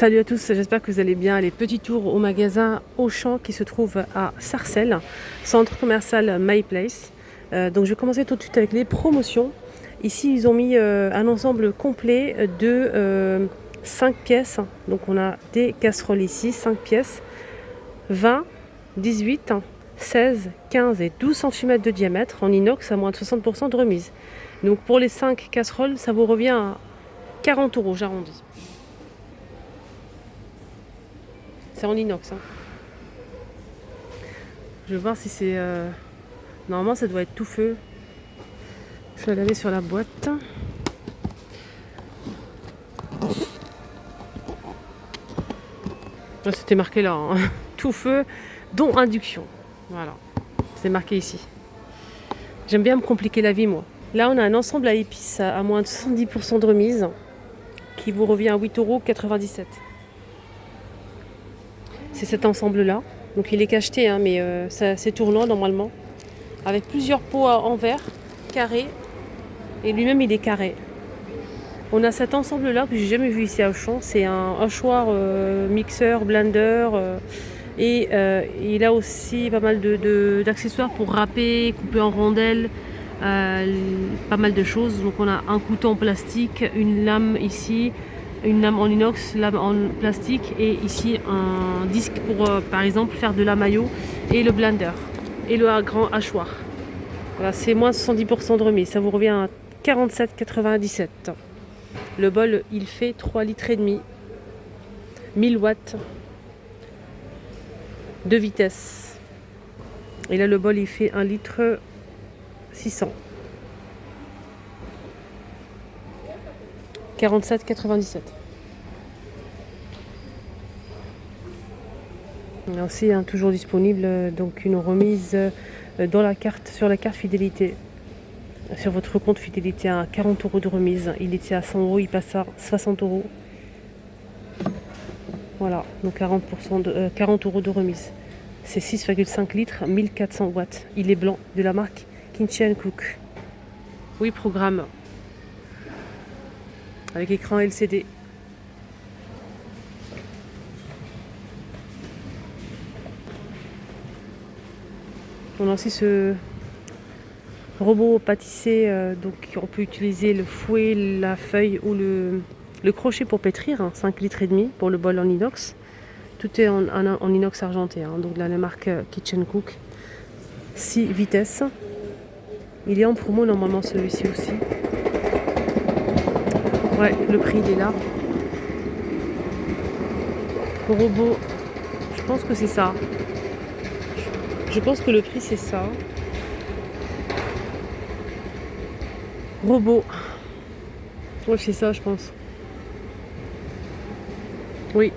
Salut à tous, j'espère que vous allez bien. Les petits tours au magasin Auchan qui se trouve à Sarcelles, centre commercial My Place. Donc je vais commencer tout de suite avec les promotions. Ici ils ont mis un ensemble complet de 5 pièces. Donc on a des casseroles ici, 5 pièces, 20, 18, 16, 15 et 12 cm de diamètre en inox à moins de 60% de remise. Donc pour les 5 casseroles, ça vous revient à 40 €, j'arrondis. C'est en inox. Je vais voir si c'est... Normalement, ça doit être tout feu. Je vais regarder sur la boîte. C'était marqué là. Tout feu, dont induction. Voilà. C'est marqué ici. J'aime bien me compliquer la vie, moi. Là, on a un ensemble à épices à moins de 70% de remise qui vous revient à 8,97 €. C'est cet ensemble-là. Donc il est cacheté, mais c'est tournant normalement. Avec plusieurs pots en verre, carrés. Et lui-même, il est carré. On a cet ensemble-là que j'ai jamais vu ici à Auchan. C'est un hachoir, mixeur, blender. Et il a aussi pas mal d'accessoires pour râper, couper en rondelles. Pas mal de choses. Donc on a un couteau en plastique, une lame ici, une lame en inox, lame en plastique et ici un disque pour par exemple faire de la mayo et le blender et le grand hachoir. Voilà, c'est moins 70% de remise, ça vous revient à 47,97 €. Le bol il fait 3,5 litres, 1000 watts, 2 vitesses. Et là le bol il fait 1 litre 600. 47,97 €. Il y a aussi toujours disponible donc une remise dans la carte, sur la carte fidélité. Sur votre compte fidélité à 40 € de remise. Il était à 100 €, il passe à 60 €. Voilà, donc 40 € de remise. C'est 6,5 litres, 1400 watts. Il est blanc, de la marque Kitchen Cook. Oui, programme. Avec écran LCD. On a aussi ce robot pâtissier, donc on peut utiliser le fouet, la feuille ou le crochet pour pétrir, 5,5 litres pour le bol en inox. Tout est en inox argenté, donc de la marque Kitchen Cook. 6 vitesses. Il est en promo normalement celui-ci aussi. Ouais, le prix il est là. Robot, je pense que c'est ça. Je pense que le prix c'est ça. Robot. Ouais, c'est ça, je pense. Oui,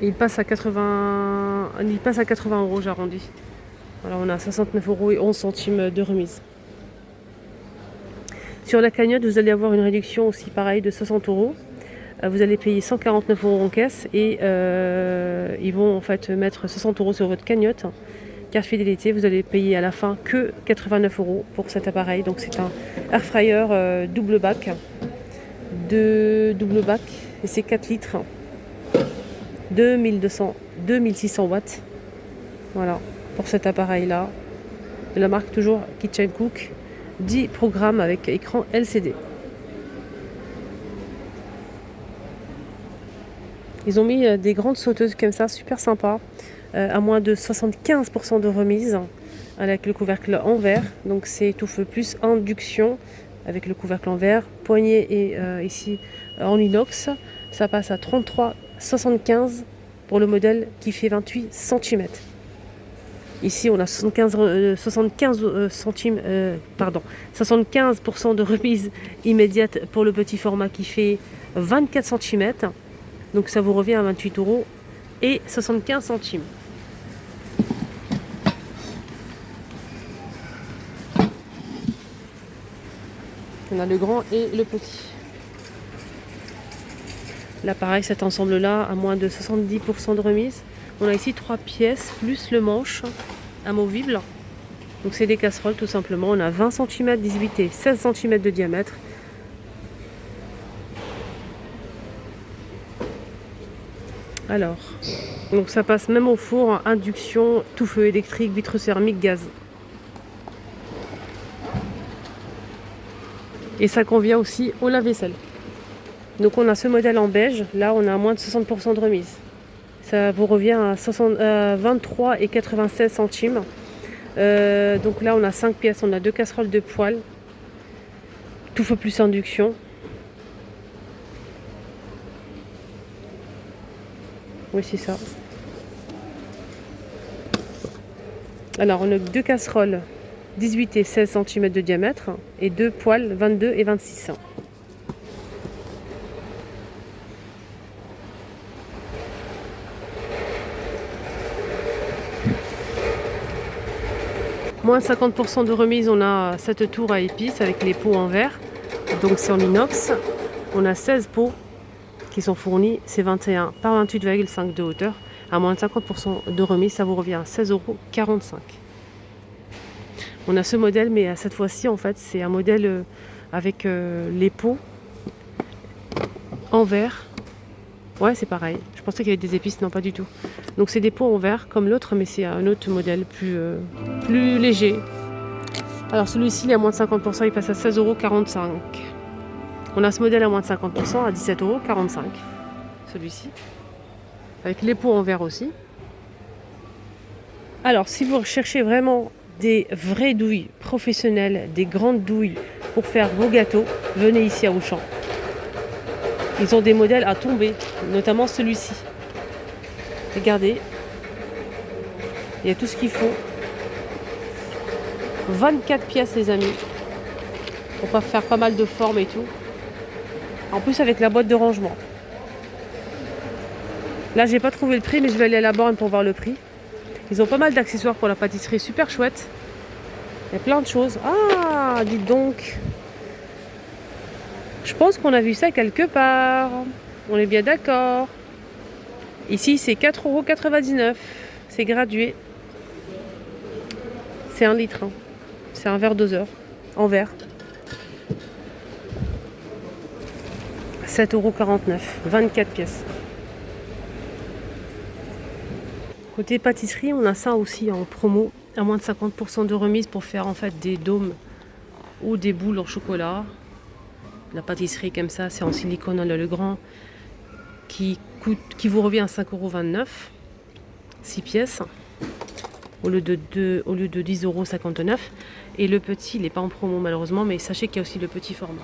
il passe à 80 €, j'arrondis. Voilà, on a 69 € et 11 centimes de remise. Sur la cagnotte, vous allez avoir une réduction aussi pareil de 60 €. Vous allez payer 149 € en caisse et ils vont en fait mettre 60 € sur votre cagnotte. Carte fidélité, vous allez payer à la fin que 89 € pour cet appareil. Donc c'est un air fryer double bac et c'est 4 litres, 2600 watts. Voilà, pour cet appareil-là, de la marque toujours Kitchen Cook, 10 programmes avec écran LCD. Ils ont mis des grandes sauteuses comme ça, super sympa, à moins de 75% de remise, avec le couvercle en verre. Donc c'est tout feu plus induction, avec le couvercle en verre, poignée et ici en inox. Ça passe à 33,75 € pour le modèle qui fait 28 cm. Ici on a 75% de remise immédiate pour le petit format qui fait 24 cm. Donc ça vous revient à 28 € et 75 centimes. On a le grand et le petit. Là pareil, cet ensemble-là à moins de 70% de remise. On a ici 3 pièces plus le manche amovible. Donc c'est des casseroles tout simplement. On a 20 cm, 18 et 16 cm de diamètre. Alors, donc ça passe même au four, induction, tout feu électrique, vitre thermique, gaz. Et ça convient aussi au lave-vaisselle. Donc on a ce modèle en beige, là on a moins de 60% de remise. Ça vous revient à 23,96 centimes. Donc là on a 5 pièces, on a 2 casseroles de poêle, tout feu plus induction. Oui, c'est ça. Alors on a 2 casseroles 18 et 16 cm de diamètre et 2 poêles 22 et 26. Moins 50% de remise, on a 7 tours à épices avec les pots en verre. Donc c'est en inox. On a 16 pots qui sont fournis. C'est 21 par 28,5 de hauteur. À moins de 50% de remise, ça vous revient à 16,45 €. On a ce modèle, mais cette fois-ci, en fait, c'est un modèle avec les pots en verre. Ouais, c'est pareil. Je pensais qu'il y avait des épices, non, pas du tout. Donc c'est des pots en verre comme l'autre, mais c'est un autre modèle plus léger. Alors celui-ci, il est à moins de 50%, il passe à 16,45 €. On a ce modèle à moins de 50% à 17,45 €. Celui-ci. Avec les pots en verre aussi. Alors si vous recherchez vraiment des vraies douilles professionnelles, des grandes douilles pour faire vos gâteaux, venez ici à Auchan. Ils ont des modèles à tomber, notamment celui-ci. Regardez, il y a tout ce qu'il faut. 24 pièces les amis, pour faire pas mal de formes et tout. En plus avec la boîte de rangement. Là j'ai pas trouvé le prix, mais je vais aller à la borne pour voir le prix. Ils ont pas mal d'accessoires pour la pâtisserie, super chouette. Il y a plein de choses. Ah, dites donc. Je pense qu'on a vu ça quelque part. On est bien d'accord. Ici, c'est 4,99 €. C'est gradué. C'est 1 litre. Hein. C'est un verre doseur. En verre. 7,49 €. 24 pièces. Côté pâtisserie, on a ça aussi en promo. À moins de 50% de remise pour faire en fait des dômes ou des boules en chocolat. La pâtisserie comme ça, c'est en silicone à le grand qui vous revient à 5,29 €, 6 pièces au lieu de 10,59 €. Et le petit, il n'est pas en promo malheureusement, mais sachez qu'il y a aussi le petit format.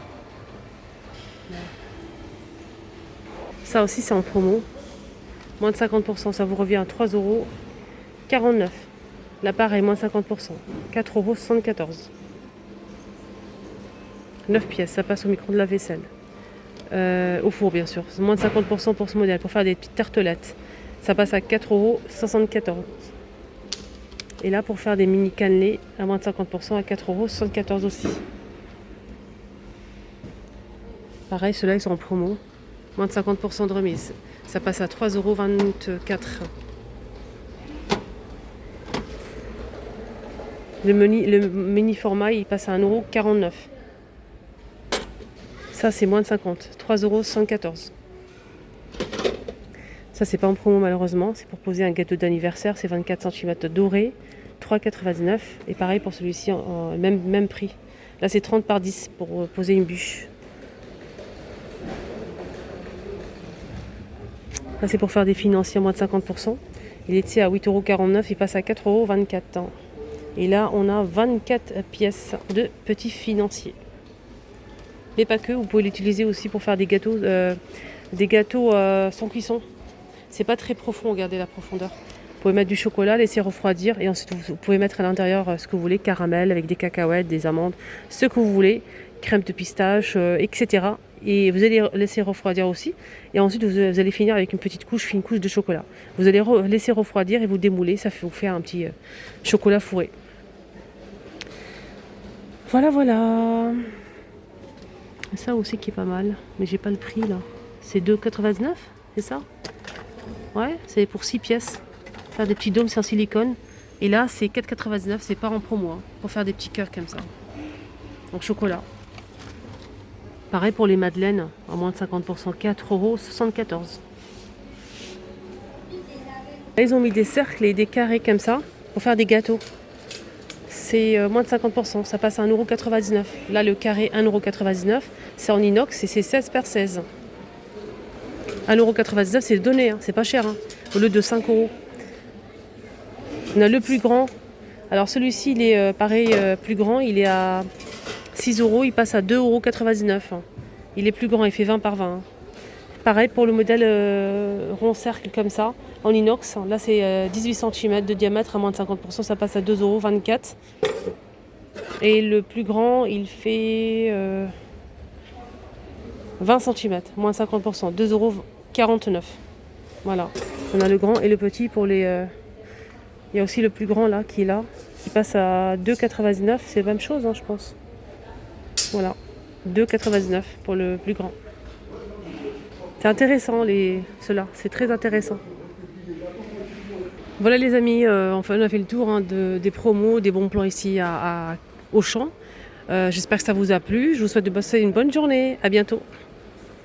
Ça aussi c'est en promo. Moins de 50%, ça vous revient à 3,49 €. Là pareil, moins de 50%, 4,74 €. 9 pièces, ça passe au micro de la vaisselle. Au four bien sûr, c'est moins de 50% pour ce modèle, pour faire des petites tartelettes. Ça passe à 4,74 €. Et là pour faire des mini cannelés, à moins de 50% à 4,74 € aussi. Pareil, ceux-là ils sont en promo. Moins de 50% de remise. Ça passe à 3,24 €. Le mini format il passe à 1,49 €. Ça c'est moins de 50, 3,74 €. Ça c'est pas en promo malheureusement, c'est pour poser un gâteau d'anniversaire, c'est 24 cm doré, 3,99 €. Et pareil pour celui-ci, même prix. Là c'est 30 par 10 pour poser une bûche. Là c'est pour faire des financiers à moins de 50%. Il était à 8,49 €, il passe à 4,24 €. Et là on a 24 pièces de petits financiers. Mais pas que, vous pouvez l'utiliser aussi pour faire des gâteaux sans cuisson. C'est pas très profond, regardez la profondeur. Vous pouvez mettre du chocolat, laisser refroidir et ensuite vous pouvez mettre à l'intérieur ce que vous voulez, caramel avec des cacahuètes, des amandes, ce que vous voulez, crème de pistache, etc. Et vous allez laisser refroidir aussi. Et ensuite vous allez finir avec une petite couche, fine couche de chocolat. Vous allez laisser refroidir et vous démouler, ça vous fait un petit chocolat fourré. Voilà, voilà. Ça aussi qui est pas mal, mais j'ai pas le prix là. C'est 2,99 €, c'est ça? Ouais, c'est pour 6 pièces. Faire des petits dômes sans silicone. Et là, c'est 4,99 €, c'est pas en promo, hein, pour faire des petits cœurs comme ça. En chocolat. Pareil pour les madeleines, à moins de 50%, 4,74 €. Ils ont mis des cercles et des carrés comme ça pour faire des gâteaux. C'est moins de 50%, ça passe à 1,99 €. Là, le carré 1,99 €, c'est en inox et c'est 16 par 16. 1,99 €, c'est donné, hein, c'est pas cher, hein, au lieu de 5 €. On a le plus grand. Alors celui-ci, il est pareil, plus grand, il est à 6 €, il passe à 2,99 €. Il est plus grand, il fait 20 par 20. Hein. Pareil pour le modèle rond cercle comme ça, en inox. Là, c'est 18 cm de diamètre à moins de 50%, ça passe à 2,24 €. Et le plus grand, il fait 20 cm, moins 50%, 2,49 €. Voilà. On a le grand et le petit pour les... Il y a aussi le plus grand là, qui est là, qui passe à 2,99 €. C'est la même chose, hein, je pense. Voilà. 2,99 € pour le plus grand. C'est intéressant, ceux-là. C'est très intéressant. Voilà les amis, enfin on a fait le tour, hein, des promos, des bons plans ici à Auchan. J'espère que ça vous a plu. Je vous souhaite de passer une bonne journée. À bientôt.